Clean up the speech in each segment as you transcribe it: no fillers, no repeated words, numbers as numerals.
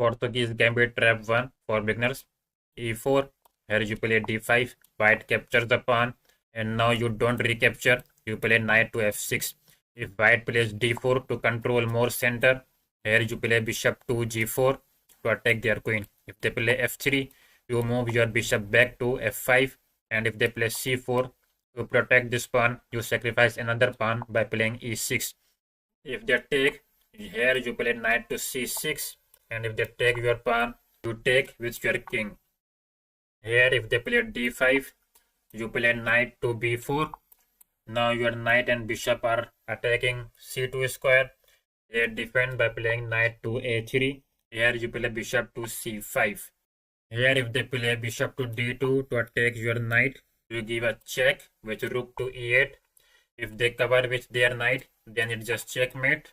Portuguese Gambit Trap 1 for beginners. E4, here you play D5, white captures the pawn, and now you don't recapture, you play knight to F6. If white plays D4 to control more center, here you play bishop to G4 to attack their queen. If they play F3, you move your bishop back to F5, and if they play C4, to protect this pawn, you sacrifice another pawn by playing E6. If they take, here you play knight to C6, and if they take your pawn, you take with your king. Here if they play D5, you play knight to B4. Now your knight and bishop are attacking C2 square. They defend by playing knight to A3. Here you play bishop to C5. Here if they play bishop to D2 to attack your knight, you give a check with rook to E8. If they cover with their knight, then it's just checkmate.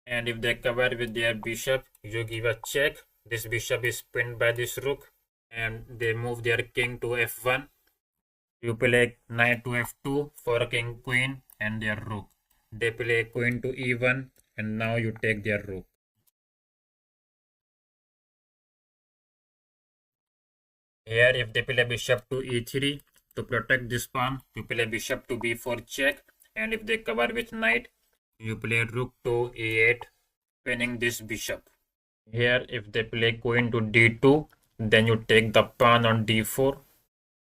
And if they cover with their bishop, you give a check. This bishop is pinned by this rook, and they move their king to F1. You play knight to F2 for king, queen, and their rook. They play queen to E1, and now you take their rook. Here if they play bishop to E3 to protect this pawn, you play bishop to B4 check, and if they cover with knight, you play rook to E8, pinning this bishop. Here if they play queen to D2, then you take the pawn on D4.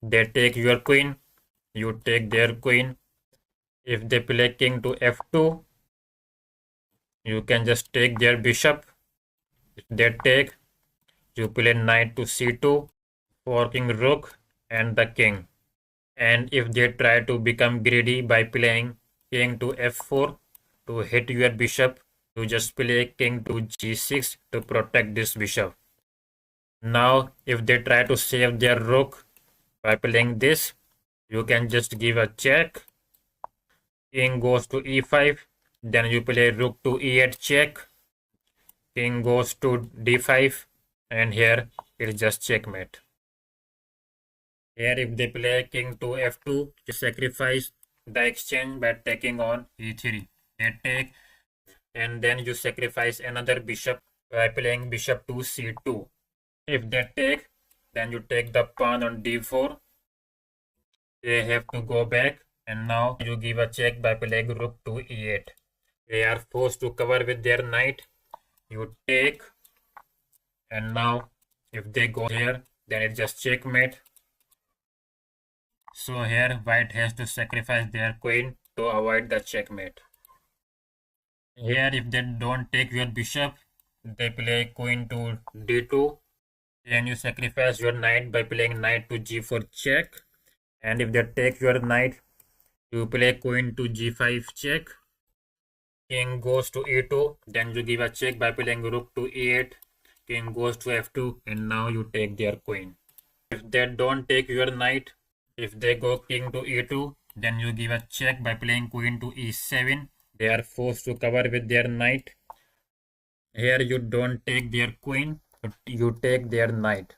They take your queen, you take their queen. If they play king to F2, you can just take their bishop. If they take, you play knight to C2, forking rook and the king. And if they try to become greedy by playing king to F4 to hit your bishop, you just play king to G6 to protect this bishop. Now if they try to save their rook by playing this, you can just give a check. King goes to E5, then you play rook to E8 check. King goes to D5, and here it's just checkmate. Here if they play king to F2, you sacrifice the exchange by taking on E3. They take, and then you sacrifice another bishop by playing bishop to C2. If they take, then you take the pawn on D4. They have to go back, and now you give a check by playing rook to E8. They are forced to cover with their knight. You take, and now if they go here, then it's just checkmate. So here white has to sacrifice their queen to avoid the checkmate. Here if they don't take your bishop, they play queen to D2. Then you sacrifice your knight by playing knight to G4 check. And if they take your knight, you play queen to G5 check. King goes to E2, then you give a check by playing rook to E8. King goes to F2, and now you take their queen. If they don't take your knight, if they go king to E2, then you give a check by playing queen to E7. They are forced to cover with their knight. Here you don't take their queen, but you take their knight.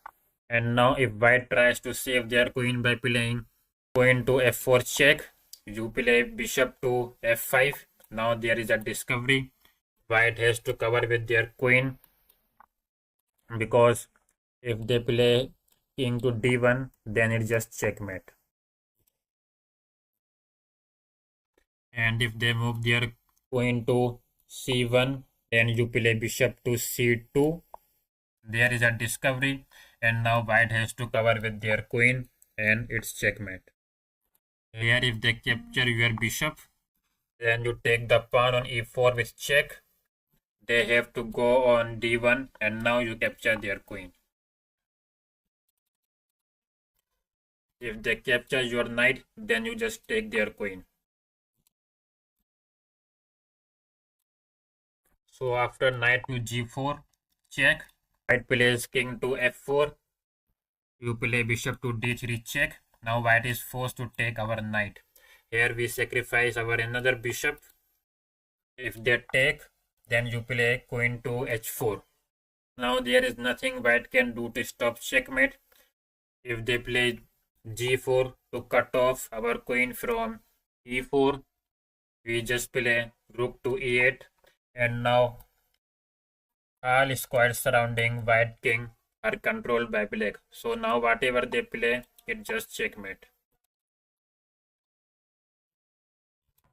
And now if white tries to save their queen by playing queen to F4 check, you play bishop to F5. Now there is a discovery. White has to cover with their queen, because if they play king to D1, then it's just checkmate. And if they move their queen to C1, then you play bishop to C2. There is a discovery, and now white has to cover with their queen, and it's checkmate. Here if they capture your bishop, then you take the pawn on E4 with check. They have to go on D1, and now you capture their queen. If they capture your knight, then you just take their queen. So after knight to G4 check, white plays king to F4. You play bishop to D3 check. Now white is forced to take our knight. Here we sacrifice our another bishop. If they take, then you play queen to H4. Now there is nothing white can do to stop checkmate. If they play G4 to cut off our queen from E4, we just play rook to E8. And now all squares surrounding white king are controlled by black. So now whatever they play, it just checkmate.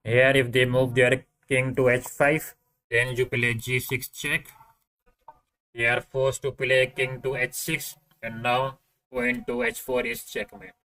Here if they move their king to h5, then you play g6 check. They are forced to play king to h6, and now queen to h4 is checkmate.